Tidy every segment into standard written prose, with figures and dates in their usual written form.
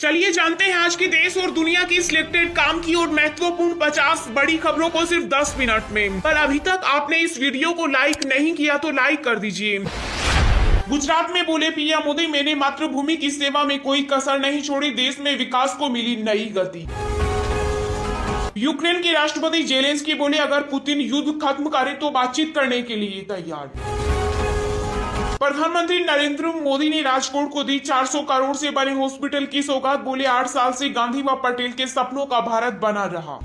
चलिए जानते हैं आज के देश और दुनिया की सिलेक्टेड काम की और महत्वपूर्ण 50 बड़ी खबरों को सिर्फ 10 मिनट में। पर अभी तक आपने इस वीडियो को लाइक नहीं किया तो लाइक कर दीजिए। गुजरात में बोले पीएम मोदी, मैंने मातृभूमि की सेवा में कोई कसर नहीं छोड़ी, देश में विकास को मिली नई गति। यूक्रेन के राष्ट्रपति जेलेंस्की बोले, अगर पुतिन युद्ध खत्म करे तो बातचीत करने के लिए तैयार। प्रधानमंत्री नरेंद्र मोदी ने राजकोट को दी 400 करोड़ से बने हॉस्पिटल की सौगात, बोले 8 साल से गांधी व पटेल के सपनों का भारत बना रहा।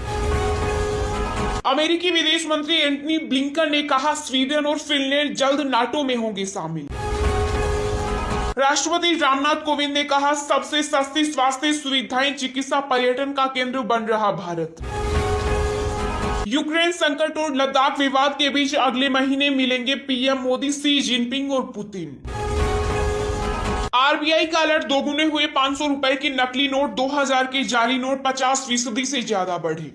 अमेरिकी विदेश मंत्री एंटनी ब्लिंकन ने कहा, स्वीडन और फिनलैंड जल्द नाटो में होंगे शामिल। राष्ट्रपति रामनाथ कोविंद ने कहा, सबसे सस्ती स्वास्थ्य सुविधाएं, चिकित्सा पर्यटन का केंद्र बन रहा भारत। यूक्रेन संकट और लद्दाख विवाद के बीच अगले महीने मिलेंगे पीएम मोदी, शी जिनपिंग और पुतिन। आरबीआई का अलर्ट, दोगुने हुए 500 रुपए के नकली नोट, 2000 के जाली नोट 50% से ज्यादा बढ़े।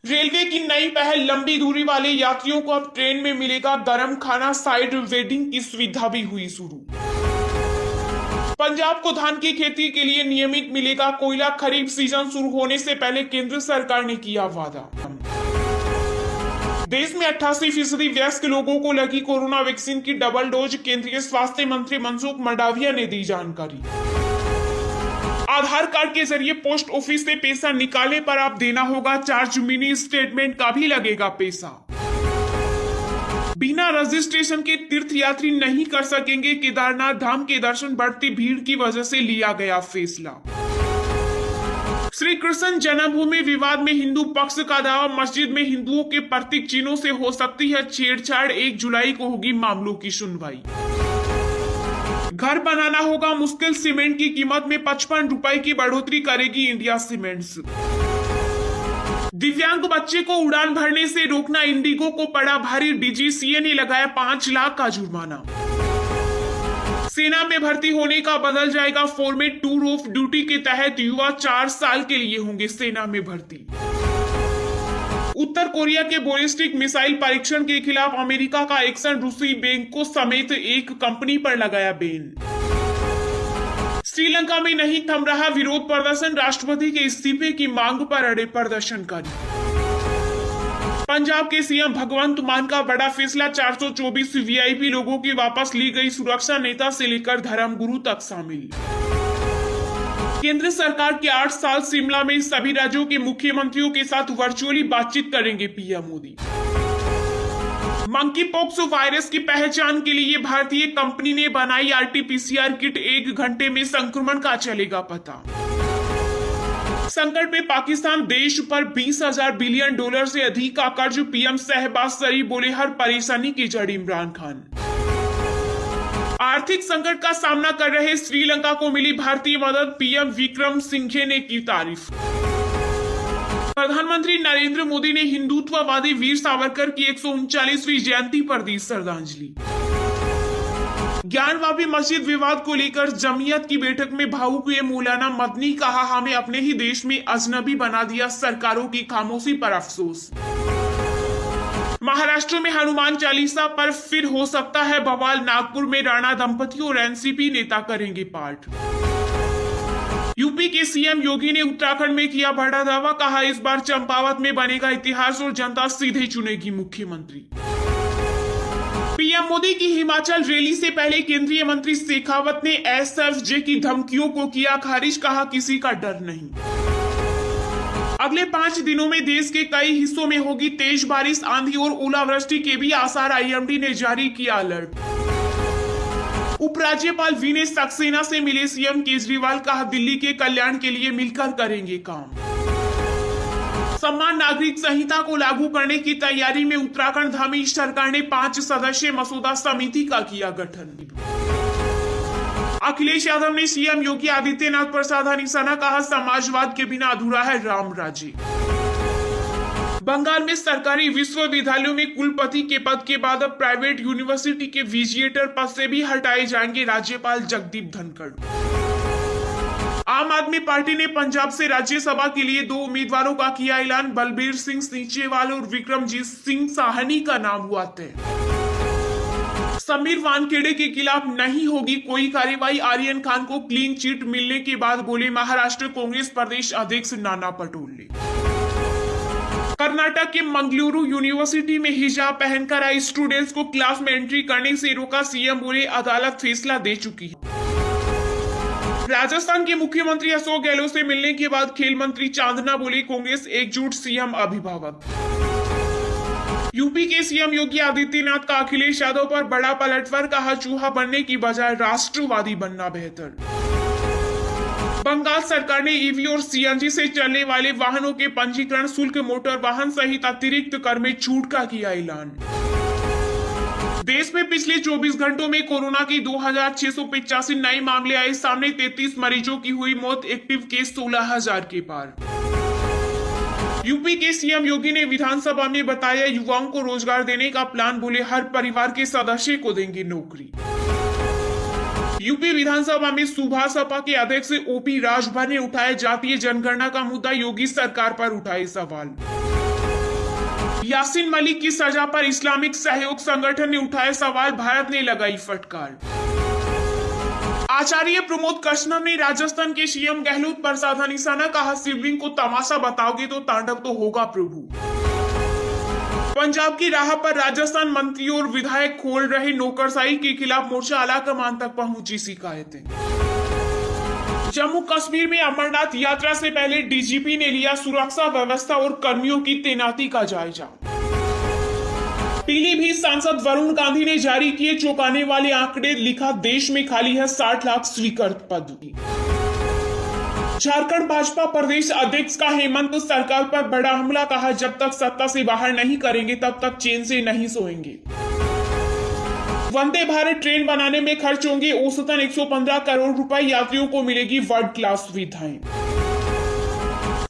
रेलवे की नई पहल, लंबी दूरी वाले यात्रियों को अब ट्रेन में मिलेगा गर्म खाना, साइड वेडिंग की सुविधा भी हुई शुरू। पंजाब को धान की खेती के लिए नियमित मिलेगा कोयला, खरीफ सीजन शुरू होने से पहले केंद्र सरकार ने किया वादा। देश में 88% वयस्क लोगों को लगी कोरोना वैक्सीन की डबल डोज, केंद्रीय स्वास्थ्य मंत्री मनसुख मंडाविया ने दी जानकारी। आधार कार्ड के जरिए पोस्ट ऑफिस से पैसा निकालने पर अब देना होगा चार्ज, मिनी स्टेटमेंट का भी लगेगा पैसा। बिना रजिस्ट्रेशन के तीर्थयात्री नहीं कर सकेंगे केदारनाथ धाम के दर्शन, बढ़ती भीड़ की वजह से लिया गया फैसला। श्री कृष्ण जन्मभूमि विवाद में हिंदू पक्ष का दावा, मस्जिद में हिंदुओं के प्रतीक चिन्हों से हो सकती है छेड़छाड़, 1 जुलाई को होगी मामलों की सुनवाई। घर बनाना होगा मुश्किल, सीमेंट की कीमत में 55 रुपए की बढ़ोतरी करेगी इंडिया सीमेंट्स। दिव्यांग बच्चे को उड़ान भरने से रोकना, इंडिगो को पड़ा भारी, डीजीसीए ने लगाया 5 लाख का जुर्माना। सेना में भर्ती होने का बदल जाएगा फॉर्मेट, टूर ऑफ ड्यूटी के तहत युवा 4 साल के लिए होंगे सेना में भर्ती। उत्तर कोरिया के बैलिस्टिक मिसाइल परीक्षण के खिलाफ अमेरिका का एक्शन, रूसी बैंकों समेत एक कंपनी पर लगाया बैन। श्रीलंका में नहीं थम रहा विरोध प्रदर्शन, राष्ट्रपति के इस्तीफे की मांग पर अड़े प्रदर्शनकारी। पंजाब के सीएम भगवंत मान का बड़ा फैसला, 424 वीआईपी लोगों की वापस ली गई सुरक्षा, नेता से लेकर धर्मगुरु तक शामिल। केंद्र सरकार के 8 साल, शिमला में सभी राज्यों के मुख्यमंत्रियों के साथ वर्चुअली बातचीत करेंगे PM Modi. Monkey pox virus की पहचान के लिए भारतीय कंपनी ने बनाई आरटीपीसीआर किट, 1 घंटे में संक्रमण का चलेगा पता। संकट में पाकिस्तान, देश पर $20,000 बिलियन से अधिक का कर्ज, पीएम शहबाज शरीफ बोले हर परेशानी की जड़ इमरान खान। आर्थिक संकट का सामना कर रहे श्रीलंका को मिली भारतीय मदद, पीएम विक्रम सिंघे ने की तारीफ। प्रधानमंत्री नरेंद्र मोदी ने हिंदुत्ववादी वीर सावरकर की 139वीं जयंती पर दी श्रद्धांजलि। ज्ञानवापी मस्जिद विवाद को लेकर जमीयत की बैठक में भावुक हुए मौलाना मदनी, कहा हमें अपने ही देश में अजनबी बना दिया, सरकारों की खामोशी पर अफसोस। महाराष्ट्र में हनुमान चालीसा पर फिर हो सकता है बवाल, नागपुर में राणा दंपति और एनसीपी नेता करेंगे पाठ। यूपी के सीएम योगी ने उत्तराखंड में किया बड़ा दावा, कहा इस बार चंपावत में बनेगा इतिहास और जनता सीधे चुनेगी मुख्यमंत्री। पीएम मोदी की हिमाचल रैली से पहले केंद्रीय मंत्री शेखावत ने एसएफजे की धमकियों को किया खारिज, कहा किसी का डर नहीं। अगले 5 दिनों में देश के कई हिस्सों में होगी तेज बारिश, आंधी और ओलावृष्टि के भी आसार, आईएमडी ने जारी किया अलर्ट। उपराज्यपाल विनय सक्सेना से मिले सीएम केजरीवाल, कहा दिल्ली के कल्याण के लिए मिलकर करेंगे काम। सम्मान नागरिक संहिता को लागू करने की तैयारी में उत्तराखंड धामी सरकार ने 5 सदस्यीय मसौदा समिति का किया गठन। अखिलेश यादव ने सीएम योगी आदित्यनाथ पर साधा निशाना, कहा समाजवाद के बिना अधूरा है राम राज्य। बंगाल में सरकारी विश्वविद्यालयों में कुलपति के पद के बाद अब प्राइवेट यूनिवर्सिटी के विजिएटर पद से भी हटाए जाएंगे राज्यपाल जगदीप धनखड़। आम आदमी पार्टी ने पंजाब से राज्यसभा के लिए 2 उम्मीदवारों का किया ऐलान, बलबीर सिंह सींचेवाल और विक्रमजीत सिंह साहनी का नाम हुआ तय। समीर वानखेड़े के खिलाफ नहीं होगी कोई कार्रवाई, आर्यन खान को क्लीन चिट मिलने के बाद बोले महाराष्ट्र कांग्रेस प्रदेश अध्यक्ष नाना पटोले। कर्नाटक के मंगलुरु यूनिवर्सिटी में हिजाब पहनकर आए स्टूडेंट्स को क्लास में एंट्री करने से रोका, सीएम बोले अदालत फैसला दे चुकी है। राजस्थान के मुख्यमंत्री अशोक गहलोत से मिलने के बाद खेल मंत्री चांदना बोली कांग्रेस एकजुट, सीएम अभिभावक। यूपी के सीएम योगी आदित्यनाथ का अखिलेश यादव पर बड़ा पलटवार, कहा चूहा बनने की बजाय राष्ट्रवादी बनना बेहतर। बंगाल सरकार ने ईवी और सीएनजी से चलने वाले वाहनों के पंजीकरण शुल्क, मोटर वाहन सहित अतिरिक्त कर में छूट का किया ऐलान। देश में पिछले 24 घंटों में कोरोना की 2685 नए मामले आए सामने, 33 मरीजों की हुई मौत, एक्टिव केस 16,000 के पार। यूपी के सीएम योगी ने विधानसभा में बताया युवाओं को रोजगार देने का प्लान, बोले हर परिवार के सदस्य को देंगे नौकरी। यूपी विधानसभा में सुबह सपा के अध्यक्ष ओपी राजभर ने उठाया जातीय जनगणना का मुद्दा, योगी सरकार पर उठाए सवाल। यासीन मलिक की सजा पर इस्लामिक सहयोग संगठन ने उठाया सवाल, भारत ने लगाई फटकार। आचार्य प्रमोद कश्यप ने राजस्थान के सीएम गहलोत पर साधा निशाना, कहा शिवलिंग को तमाशा बताओगे तो तांडव तो होगा प्रभु। पंजाब की राह पर राजस्थान मंत्री और विधायक खोल रहे नौकरशाही के खिलाफ मोर्चा, आलाकमान तक पहुंची शिकायतें। जम्मू कश्मीर में अमरनाथ यात्रा से पहले डीजीपी ने लिया सुरक्षा व्यवस्था और कर्मियों की तैनाती का जायजा। पीलीभीत सांसद वरुण गांधी ने जारी किए चौंकाने वाले आंकड़े, लिखा देश में खाली है 60 लाख स्वीकृत पद। झारखंड भाजपा प्रदेश अध्यक्ष का हेमंत सरकार पर बड़ा हमला, कहा जब तक सत्ता से बाहर नहीं करेंगे तब तक चैन से नहीं सोएंगे। वंदे भारत ट्रेन बनाने में खर्च होंगे औसतन 115 करोड़ रुपए, यात्रियों को मिलेगी वर्ल्ड क्लास सुविधाएं।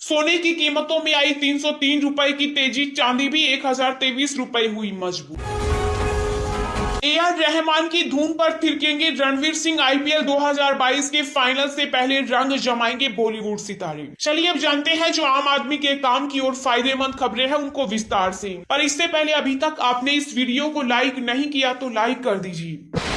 सोने की कीमतों में आई 303 रुपए की तेजी, चांदी भी 1023 रुपए हुई मजबूत। AR रहमान की धुन पर थिरकेंगे रणवीर सिंह, आईपीएल 2022 के फाइनल से पहले रंग जमाएंगे बॉलीवुड सितारे। चलिए अब जानते हैं जो आम आदमी के काम की और फायदेमंद खबरें हैं उनको विस्तार से। पर इससे पहले अभी तक आपने इस वीडियो को लाइक नहीं किया तो लाइक कर दीजिए।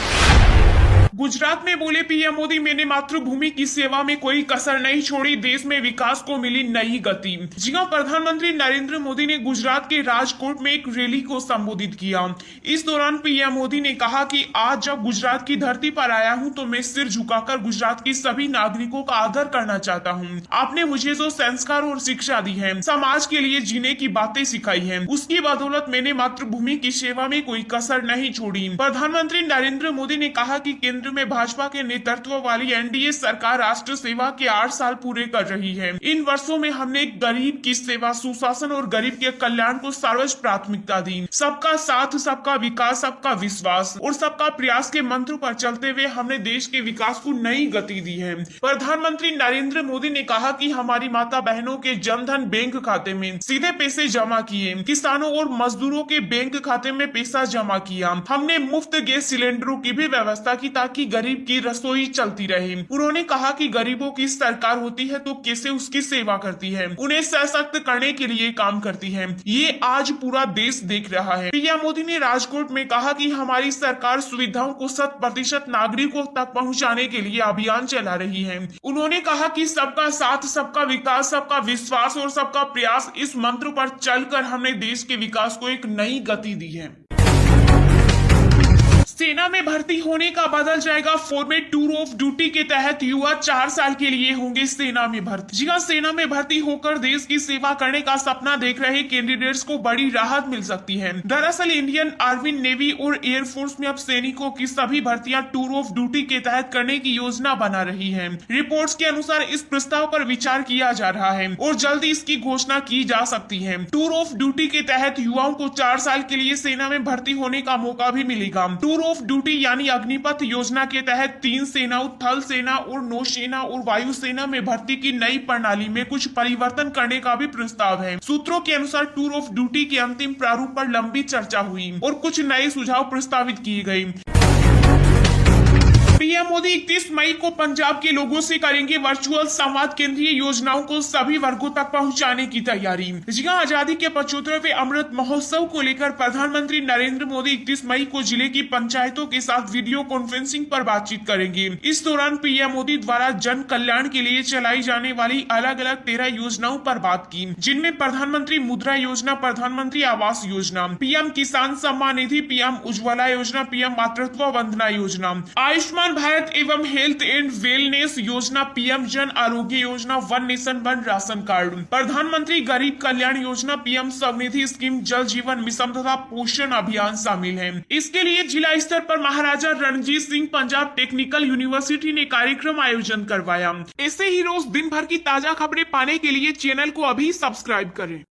गुजरात में बोले पीएम मोदी, मैंने मातृभूमि की सेवा में कोई कसर नहीं छोड़ी, देश में विकास को मिली नई गति। जी हां, प्रधानमंत्री नरेंद्र मोदी ने गुजरात के राजकोट में एक रैली को संबोधित किया। इस दौरान पीएम मोदी ने कहा कि आज जब गुजरात की धरती पर आया हूं तो मैं सिर झुकाकर गुजरात के सभी नागरिकों का आदर करना चाहता हूं। आपने मुझे जो संस्कार और शिक्षा दी है, समाज के लिए जीने की बातें सिखाई है, उसकी बदौलत मैंने मातृभूमि की सेवा में कोई कसर नहीं छोड़ी। प्रधानमंत्री नरेंद्र मोदी ने कहा कि केंद्र में भाजपा के नेतृत्व वाली एनडीए सरकार राष्ट्र सेवा के 8 साल पूरे कर रही है। इन वर्षों में हमने गरीब की सेवा, सुशासन और गरीब के कल्याण को सर्वोच्च प्राथमिकता दी। सबका साथ, सबका विकास, सबका विश्वास और सबका प्रयास के मंत्र पर चलते हुए हमने देश के विकास को नई गति दी है। प्रधानमंत्री नरेंद्र मोदी ने कहा कि हमारी माता बहनों के जनधन बैंक खाते में सीधे पैसे जमा किए, किसानों और मजदूरों के बैंक खाते में पैसा जमा किया। हमने मुफ्त गैस सिलेंडरों की भी व्यवस्था की ताकि गरीब की रसोई चलती रहे। उन्होंने कहा कि गरीबों की सरकार होती है तो कैसे उसकी सेवा करती है, उन्हें सशक्त करने के लिए काम करती है। ये आज पूरा देश देख रहा है। पीएम मोदी ने राजकोट में कहा कि हमारी सरकार सुविधाओं को 100% नागरिकों तक पहुंचाने के लिए अभियान चला रही है। उन्होंने कहा कि सबका साथ, सबका विकास, सबका विश्वास और सबका प्रयास, इस मंत्र पर चलकर हमने देश के विकास को एक नई गति दी है। सेना में भर्ती होने का बदल जाएगा फॉर्मेट, टूर ऑफ ड्यूटी के तहत युवा 4 साल के लिए होंगे सेना में भर्ती। जी हां, सेना में भर्ती होकर देश की सेवा करने का सपना देख रहे कैंडिडेट्स को बड़ी राहत मिल सकती है। दरअसल इंडियन आर्मी, नेवी और एयरफोर्स में अब सैनिकों की सभी भर्तियां टूर ऑफ ड्यूटी के तहत करने की योजना बना रही है। रिपोर्ट्स के अनुसार इस प्रस्ताव पर विचार किया जा रहा है और जल्दी इसकी घोषणा की जा सकती है। टूर ऑफ ड्यूटी के तहत युवाओं को 4 साल के लिए सेना में भर्ती होने का मौका भी मिलेगा। टूर ऑफ ड्यूटी यानी अग्निपथ योजना के तहत 3 सेनाओं, थल सेना और नौसेना और वायुसेना में भर्ती की नई प्रणाली में कुछ परिवर्तन करने का भी प्रस्ताव है। सूत्रों के अनुसार टूर ऑफ ड्यूटी के अंतिम प्रारूप पर लंबी चर्चा हुई और कुछ नए सुझाव प्रस्तावित किए गए। पीएम मोदी 31 मई को पंजाब के लोगों से करेंगे वर्चुअल संवाद। केंद्रीय योजनाओं को सभी वर्गों तक पहुंचाने की तैयारी। जी हां, आजादी के 75वें अमृत महोत्सव को लेकर प्रधानमंत्री नरेंद्र मोदी 31 मई को जिले की पंचायतों के साथ वीडियो कॉन्फ्रेंसिंग पर बातचीत करेंगे। इस दौरान पीएम मोदी द्वारा जन कल्याण के लिए चलाई जाने वाली अलग अलग 13 योजनाओं पर बात की, जिनमें प्रधानमंत्री मुद्रा योजना, प्रधानमंत्री आवास योजना, पीएम किसान सम्मान निधि, पीएम उज्ज्वला योजना, पीएम मातृत्व वंदना योजना, आयुष्मान भारत एवं हेल्थ एंड वेलनेस योजना, PM Jan Arogya Yojana, one nation one ration card, प्रधानमंत्री गरीब कल्याण योजना, पीएम स्वनिधि स्कीम, जल जीवन मिशन तथा पोषण अभियान शामिल है। इसके लिए जिला स्तर पर महाराजा रणजीत सिंह पंजाब टेक्निकल यूनिवर्सिटी ने कार्यक्रम आयोजन करवाया। ऐसे ही रोज दिन भर की ताजा खबरें पाने के लिए चैनल को अभी सब्सक्राइब करें।